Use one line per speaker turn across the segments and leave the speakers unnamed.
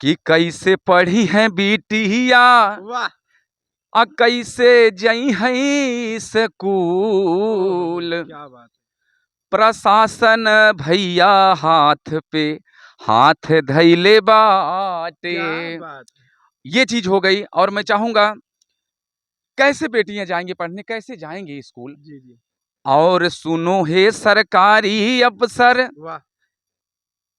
कि कैसे पढ़ी हैं बिटिया
वाह।
कैसे जई हैं स्कूल।
क्या बात है।
प्रशासन भैया हाथ पे हाथ धैले बाटे।
क्या बात है।
ये चीज हो गई। और मैं चाहूंगा कैसे बेटियां जाएंगी पढ़ने, कैसे जाएंगी स्कूल।
जी जी।
और सुनो हे सरकारी अफसर,
वाह।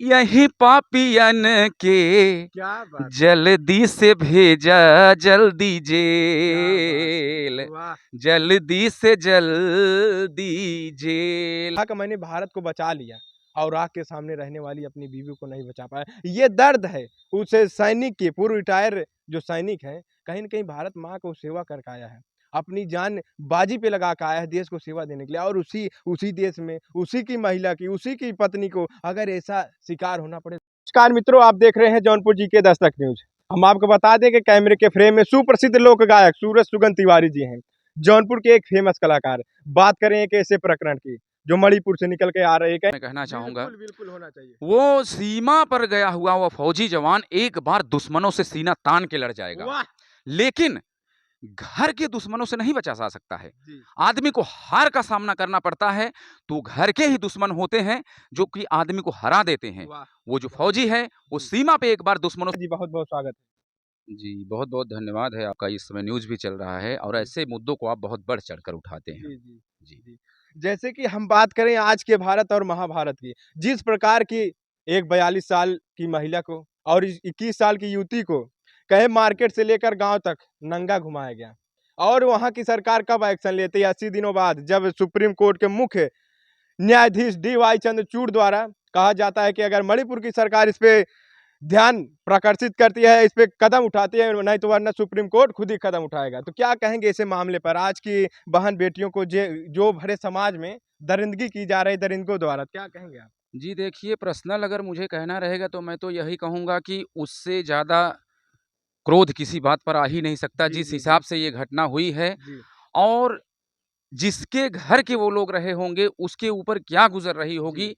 यही पापियन के
क्या बात है।
जल्दी से भेजा, जल्दी
क्या बात
जेल,
है। वाह।
जल्दी से जल्दी जेल।
कहा कि मैंने भारत को बचा लिया और आग के सामने रहने वाली अपनी बीवी को नहीं बचा पाया। ये दर्द है उस सैनिक की, पूर्व रिटायर जो सैनिक है, कहीं ना कहीं भारत माँ को सेवा करके आया है, अपनी जान बाजी पे लगा कर आया है देश को सेवा देने के लिए। और उसी उसी देश में उसी की महिला की, उसी की पत्नी को अगर ऐसा शिकार होना पड़े। नमस्कार मित्रों, आप देख रहे हैं जौनपुर जी के दस्तक न्यूज। हम आपको बता दें कि कैमरे के फ्रेम में सुप्रसिद्ध लोक गायक सूरज सुगन तिवारी जी हैं, जौनपुर के एक फेमस कलाकार। बात करें एक ऐसे प्रकरण की जो मणिपुर से निकल के आ रहे हैं।
मैं कहना चाहूंगा
बिल्कुल बिल्कुल होना चाहिए।
वो सीमा पर गया हुआ वो फौजी जवान एक बार दुश्मनों से सीना तान के लड़ जाएगा,
वाह।
लेकिन घर के दुश्मनों से नहीं बचा जा सकता है।
जी।
आदमी को हार का सामना करना पड़ता है, तो घर के ही दुश्मन होते हैं जो कि आदमी को हरा देते हैं।
वाह।
वो जो फौजी है वो सीमा पे एक बार दुश्मनों
जी बहुत बहुत स्वागत
जी, बहुत-बहुत धन्यवाद है आपका। इस समय न्यूज़ भी चल रहा है और
है।
ऐसे मुद्दों को आप बहुत बढ़ चढ़कर उठाते हैं।
जी जी
जी।
जी। जैसे कि हम बात करें आज के भारत और महाभारत की, जिस प्रकार की एक 42 साल की महिला को और 21 साल की युवती को कहे मार्केट से लेकर गांव तक नंगा घुमाया गया, और वहां की सरकार कब एक्शन लेती है? 80 दिनों बाद, जब सुप्रीम कोर्ट के मुख्य न्यायाधीश DY चंद्रचूड़ द्वारा कहा जाता है कि अगर मणिपुर की सरकार इस पे ध्यान प्रकर्षित करती है, इस पे कदम उठाती है, नहीं तो वरना सुप्रीम कोर्ट खुद ही कदम उठाएगा। तो क्या कहेंगे इस मामले पर? आज की बहन बेटियों को जो भरे समाज में दरिंदगी की जा रही है दरिंदों द्वारा, क्या कहेंगे आप?
जी देखिए, पर्सनल अगर मुझे कहना रहेगा तो मैं तो यही कहूँगा कि उससे ज़्यादा क्रोध किसी बात पर आ ही नहीं सकता
जी
जिस
जी जी
हिसाब से ये घटना हुई है।
जी
और जिसके घर के वो लोग रहे होंगे उसके ऊपर क्या गुज़र रही
जी
होगी,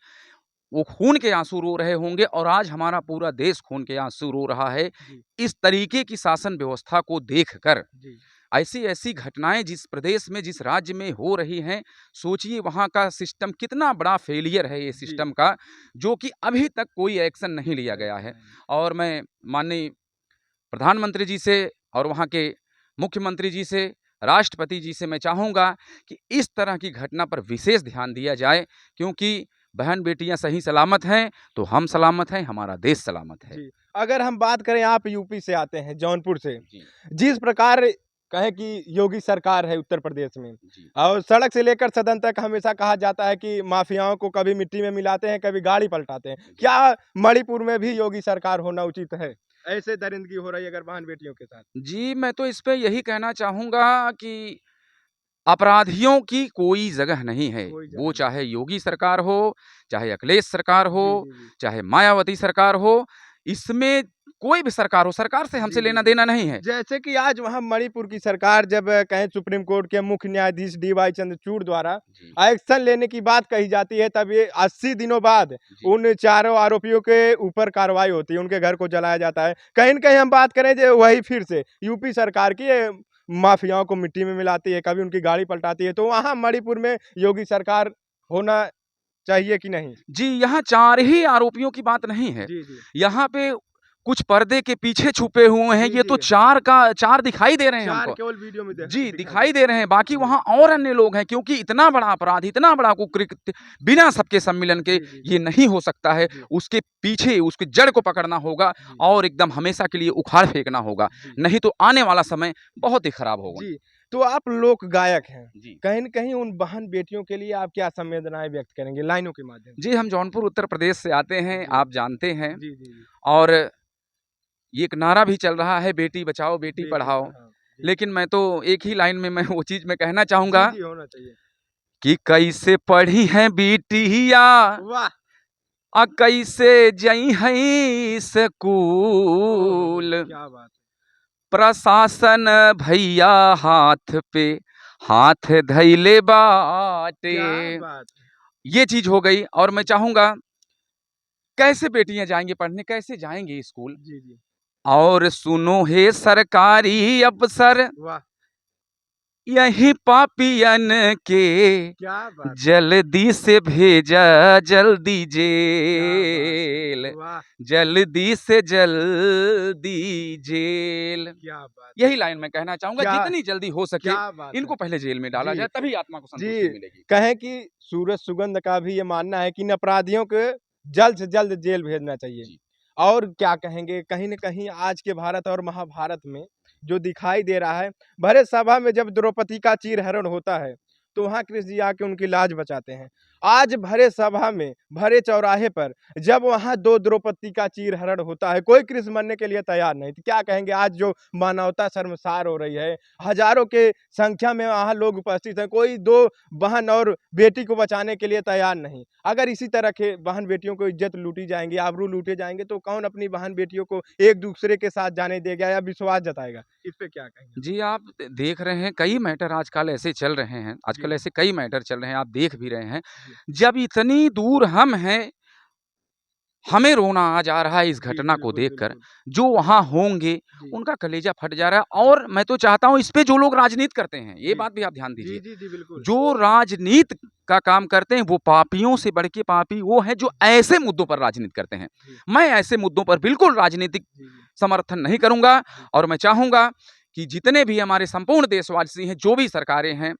वो खून के आंसू रो रहे होंगे और आज हमारा पूरा देश खून के आंसू रो रहा है।
जी
इस तरीके की शासन व्यवस्था को देखकर
जी
ऐसी-ऐसी घटनाएँ जिस प्रदेश में, जिस राज्य में हो रही हैं, सोचिए वहाँ का सिस्टम कितना बड़ा फेलियर है ये
जी।
सिस्टम का, जो कि अभी तक कोई एक्शन नहीं लिया गया है।
नहीं।
और मैं माननीय प्रधानमंत्री जी से और वहाँ के मुख्यमंत्री जी से, राष्ट्रपति जी से मैं चाहूँगा कि इस तरह की घटना पर विशेष ध्यान दिया जाए, क्योंकि बहन-बेटियाँ सही सलामत हैं, तो हम सलामत हैं, हमारा देश सलामत है।
जी। अगर हम बात करें, आप यूपी से आते हैं, जौनपुर से,
जी,
जिस प्रकार कहें कि योगी सरकार है उत्तर प्रदेश में,
जी।
और सड़क से लेकर सदन तक हमेशा कहा जाता है कि माफियाओं को कभी मिट्टी में मिलाते हैं, कभी गाड़ी पलटाते हैं।
जी।
क्या मणिपुर में भी योगी सरकार होना उचित है? ऐसे दरिंदगी हो रही है अगर बहन बेटियों के साथ।
जी, मैं तो इस पे यही कहना चाहूँगा कि अपराधियों की कोई जगह नहीं है।
कोई
वो
जगह नहीं।
चाहे योगी सरकार हो, चाहे अखिलेश सरकार हो,
जी जी जी
चाहे मायावती सरकार हो, इसमें कोई भी सरकार हो, सरकार से
जी
हमसे
जी जी।
लेना-देना नहीं है।
जैसे कि आज वहाँ मणिपुर की सरकार जब कहें सुप्रीम कोर्ट के मुख्य न्यायाधीश DY चंद्रचूड़ द्वारा
जी,
एक्शन लेने की बात कही जाती है, तब ये 80 दिनों बाद
जी।
उन चारों आरोपियों के ऊपर कार्रवाई होती है, उनके घर को जलाया जाता है। कहीं न कहीं हम बात करें जो वही फिर से यूपी सरकार की ये माफियाओं को मिट्टी में मिलाती है, कभी उनकी गाड़ी पलटाती है, तो वहाँ मणिपुर में योगी सरकार होना चाहिए कि नहीं?
जी, यहाँ 4 ही आरोपियों की बात नहीं है।
जी, जी।
यहाँ पे कुछ पर्दे के पीछे छुपे हुए हैं,
जी,
ये
जी।
तो 4 का 4 दिखाई दे रहे हैं
4
हमको।
केवल वीडियो में
जी,
दिखाई
दिखाई
दे
दे रहे हैं, बाकी
जी।
वहाँ और अन्य लोग हैं, क्योंकि इतना बड़ा अपराध, इतना बड़ा कुकृत्य बिना सबके सम्मिलन के
जी, जी,
ये नहीं हो सकता है।
जी,
उसके पीछे उसकी जड़ को पकड़ना होगा
जी,
और एकदम हमेशा के लिए उखाड़ फेंकना होगा,
जी।
नहीं तो आने वाला समय बहुत ही खराब होगा।
जी, तो आप लोक गायक हैं।
जी।
कहीं न कहीं उन बहन-बेटियों के लिए आप क्या संवेदनाएँ व्यक्त करेंगे लाइनों के माध्यम से?
जी, हम जौनपुर उत्तर प्रदेश से आते हैं,
जी।
आप जानते हैं।
जी, जी, जी।
और ये एक नारा भी चल रहा है, बेटी बचाओ, बेटी
बेटी
पढ़ाओ।
पढ़ाओ। जी।
लेकिन मैं तो एक ही लाइन में मैं वो चीज़ मैं कहना
जी,
चाहूँगा
जी, होना चाहिए।
कि कैसे पढ़ी हैं बिटिया
वाह!
कैसे जई हैं
ओह हो!
स्कूल।
क्या बात है।
प्रशासन भैया हाथ पे हाथ धइले बाटे।
क्या बात है।
ये चीज़ हो गई। और मैं चाहूँगा कैसे बेटियाँ जाएँगी पढ़ने, कैसे जाएँगी स्कूल।
जी, जी।
और सुनो हे सरकारी अफसर,
वाह,
यही पापियन के
क्या बात,
जल्दी से भेजा, जल्दी
क्या बात,
जेल,
वाह,
जल्दी से जल्दी जेल।
क्या बात है,
यही लाइन मैं कहना चाहूंगा,
क्या
जितनी जल्दी हो सके
क्या बात है।
इनको पहले जेल में डाला
जी,
जाए, तभी आत्मा को संतुष्टि
जी,
मिलेगी।
कहें कि सूरज सुगंध का भी ये मानना है कि इन अपराधियों को जल्द से जल्द जेल भेजना चाहिए।
जी।
और क्या कहेंगे, कहीं न कहीं आज के भारत और महाभारत में जो दिखाई दे रहा है, भरे सभा में जब द्रौपदी का चीरहरण होता है, तो वहाँ कृष्ण जी आके उनकी लाज बचाते हैं। आज भरे सभा में, भरे चौराहे पर जब वहाँ 2 द्रौपदी का चीरहरण होता है, कोई कृष्ण मरने के लिए तैयार नहीं। तो क्या कहेंगे, आज जो मानवता शर्मसार हो रही है, हज़ारों के संख्या में वहाँ लोग उपस्थित हैं, कोई 2 बहन और बेटी को बचाने के लिए तैयार नहीं। अगर इसी तरह के बहन-बेटियों को इज़्ज़त लूटी जाएँगी, आबरू लूटे जाएँगे, तो कौन अपनी बहन-बेटियों को एक-दूसरे के साथ जाने देगा या विश्वास जताएगा? इस पे क्या कहेंगे?
जी, आप देख रहे हैं कई मैटर आजकल ऐसे चल रहे हैं,
जी,
आजकल ऐसे कई मैटर चल रहे हैं, आप देख भी रहे हैं।
जी,
जब इतनी दूर हम हैं, हमें रोना आ जा रहा है इस
जी,
घटना को
बिल्कुल,
देखकर,
बिल्कुल।
जो वहाँ होंगे,
जी,
उनका कलेजा फट जा रहा है। और मैं तो चाहता हूँ इस पे जो लोग राजनीति करते हैं, ये
जी।
बात भी आप ध्यान
जी,
दीजिए।
जी, जी, बिल्कुल।
जो राजनीति का काम करते हैं, वो पापियों से बढ़ के पापी वो हैं जो ऐसे मुद्दों पर राजनीति करते हैं।
जी,
मैं ऐसे मुद्दों पर बिल्कुल राजनीतिक
जी, जी,
समर्थन नहीं करूँगा,
जी,
और मैं चाहूँगा कि जितने भी हमारे संपूर्ण देशवासी हैं, जो भी सरकारें हैं,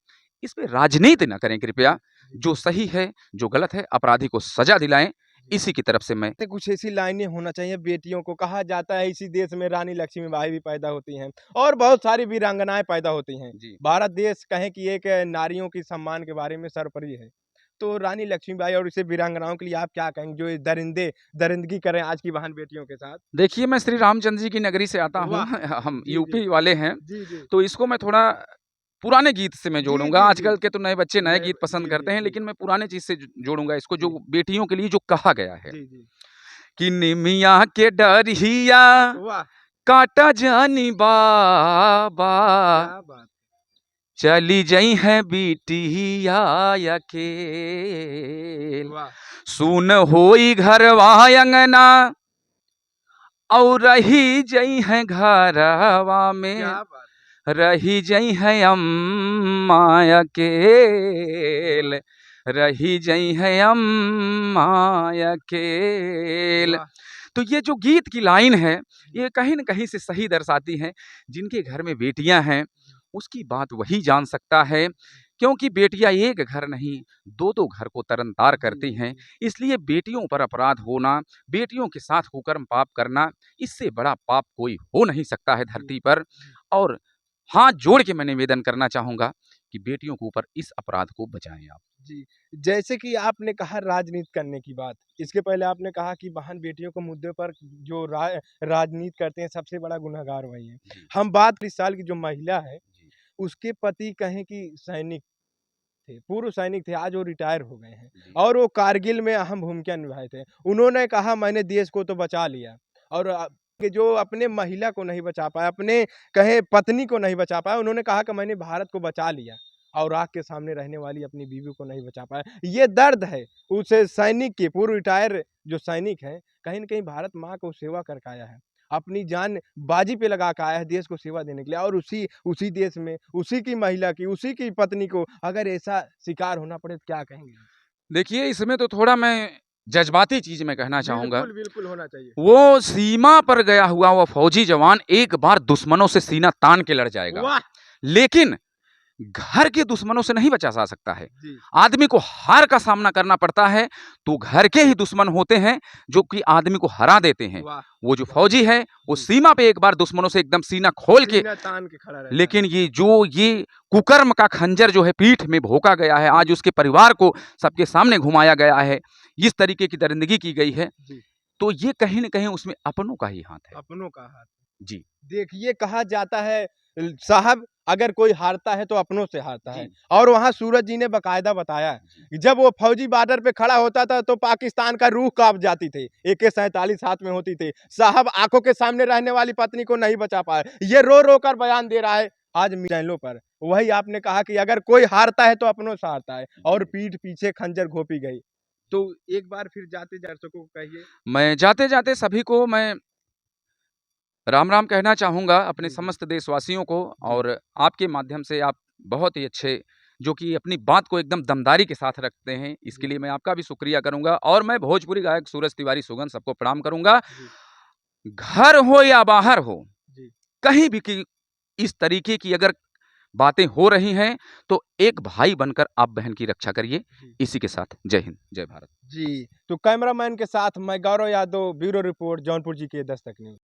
इस पे राजनीति ना करें कृपया।
जी,
जो सही है, जो गलत है, अपराधी को सज़ा दिलाएँ,
जी।
इसी की तरफ से मैं
तो कुछ ऐसी लाइनें होना चाहिए बेटियों को, कहा जाता है इसी देश में रानी लक्ष्मीबाई भी पैदा होती हैं और बहुत सारी वीरांगनाएँ पैदा होती हैं।
जी।
भारत देश कहें कि एक नारियों की सम्मान के बारे में सर्वोपरि है। तो रानी लक्ष्मीबाई और इसे वीरांगनाओं के लिए आप क्या कहेंगे जो ये दरिंदगी कर रहे हैं आज की बहन-बेटियों के साथ?
देखिए, मैं श्री रामचंद्र जी की नगरी से आता हूँ,
वाह!
हम
जी, जी।
यूपी वाले हैं,
जी, जी।
तो इसको मैं थोड़ा पुराने गीत से मैं
जी,
जोड़ूँगा।
जी, जी।
आजकल के तो नए बच्चे नए
नए
गीत पसंद
जी,
करते
जी,
हैं,
जी।
लेकिन मैं पुराने चीज़ से ज जोड़ूँगा इसको, जो
जी।
बेटियों के लिए जो कहा गया है
जी, जी।
कि निमिया के डरिया
वाह!
काटा जानी बाबा,
क्या बात!
चली जई हैं बिटिया अकेल,
वाह!
सुन होई घरवा अंगना और रही जई हैं घरवा
क्या
में,
बात
रही जई हैं अम्मा
है! वाह!
अकेल, रही जई हैं अम्मा अकेल।
वाह!
तो ये जो गीत की लाइन है, ये कहीं न कहीं से सही दर्शाती है, जिनके घर में बेटियाँ हैं, उसकी बात वही जान सकता है, क्योंकि बेटियाँ एक घर नहीं, 2-2 घर को तरनतार
जी,
करती
जी,
हैं।
जी।
इसलिए बेटियों पर अपराध होना, बेटियों के साथ कुकर्म पाप करना, इससे बड़ा पाप कोई हो नहीं सकता है
जी,
धरती पर।
जी,
और हाथ जोड़ के मैं निवेदन करना चाहूँगा कि बेटियों के ऊपर इस अपराध को बचाएँ आप।
जी। जैसे कि आपने कहा राजनीति करने की बात, इसके पहले आपने कहा कि बहन-बेटियों के मुद्दे पर जो राजनीति करते हैं सबसे बड़ा गुनहगार वही है।
जी,
हम बात इस साल की जो महिला है,
जी,
उसके पति कहें कि सैनिक थे, पूर्व सैनिक थे, आज वो रिटायर हो गए हैं
जी,
और वो कारगिल में अहम भूमिका निभाए थे। उन्होंने कहा मैंने देश को तो बचा लिया और कि जो अपने महिला को नहीं बचा पाया, अपने कहें पत्नी को नहीं बचा पाया, उन्होंने कहा कि मैंने भारत को बचा लिया और आग के सामने रहने वाली अपनी बीवी को नहीं बचा पाया। ये दर्द है उस सैनिक की, पूर्व रिटायर जो सैनिक हैं, कहीं न कहीं भारत माँ को सेवा करके आया है। अपनी जान बाजी पे लगा के आया है देश को सेवा देने के लिए और उसी उसी देश में, उसी की महिला की, उसी की पत्नी को अगर ऐसा शिकार होना पड़े तो क्या कहेंगे आप?
देखिए, इसमें तो थोड़ा मैं जज़्बाती चीज़ मैं कहना चाहूँगा।
बिल्कुल, बिल्कुल होना चाहिए।
वो सीमा पर गया हुआ वो फ़ौजी जवान एक बार दुश्मनों से सीना तान के लड़ जाएगा।
वाह!
लेकिन घर के दुश्मनों से नहीं बचा जा सकता है।
जी,
आदमी को हार का सामना करना पड़ता है, तो घर के ही दुश्मन होते हैं, जो कि आदमी को हरा देते हैं।
वाह!
वो जो
वाह!
फ़ौजी है, वो
जी,
सीमा पे एक बार दुश्मनों से एकदम सीना खोल के,
सीना तान के खड़ा रहता है।
लेकिन ये कुकर्म का खंजर जो है पीठ में भोंका गया है,
जी,
आज उसके परिवार को सबके सामने घुमाया गया है, इस तरीके की दरिंदगी की गई है,
जी,
तो ये कहीं न कहीं उसमें अपनों का ही हाथ है।
अपनों का हाथ।
जी,
देखिए कहा जाता है साहब अगर कोई हारता है तो अपनों से हारता है
जी,
और वहाँ सूरज जी ने बकायदा बताया
जी,
है जब वो फौजी बॉर्डर पे खड़ा होता था तो पाकिस्तान का रूह कांप जाती थी AK-47 हाथ में होती थी साहब आंखों के सामने रहने वाली पत्नी को नहीं बचा पाए ये रो रो कर बयान दे रहा है आज चैनलों पर वही आपने कहा कि अगर कोई हारता है तो अपनों से हारता है और
जी।
पीठ पीछे खंजर घोपी गई तो एक बार फिर जाते दर्शकों को कहिए
मैं जाते-जाते सभी को मैं राम राम कहना चाहूँगा अपने
जी, जी।
समस्त देशवासियों को
जी।
और आपके माध्यम से आप बहुत ही अच्छे जो कि अपनी बात को एकदम दमदारी के साथ रखते हैं, इसके
जी,
लिए मैं आपका भी शुक्रिया करूँगा और मैं भोजपुरी गायक सूरज तिवारी सुगन सबको प्रणाम करूँगा।
जी,
घर हो या बाहर हो,
जी,
कहीं भी की इस तरीके की अगर बातें हो रही हैं, तो एक भाई बनकर आप बहन की रक्षा करिए।
जी।
इसी के साथ जय हिंद, जय भारत।
जी, तो कैमरामैन के साथ मैं गौरव यादव, ब्यूरो रिपोर्ट जौनपुर जी के दस्तक न्यूज़।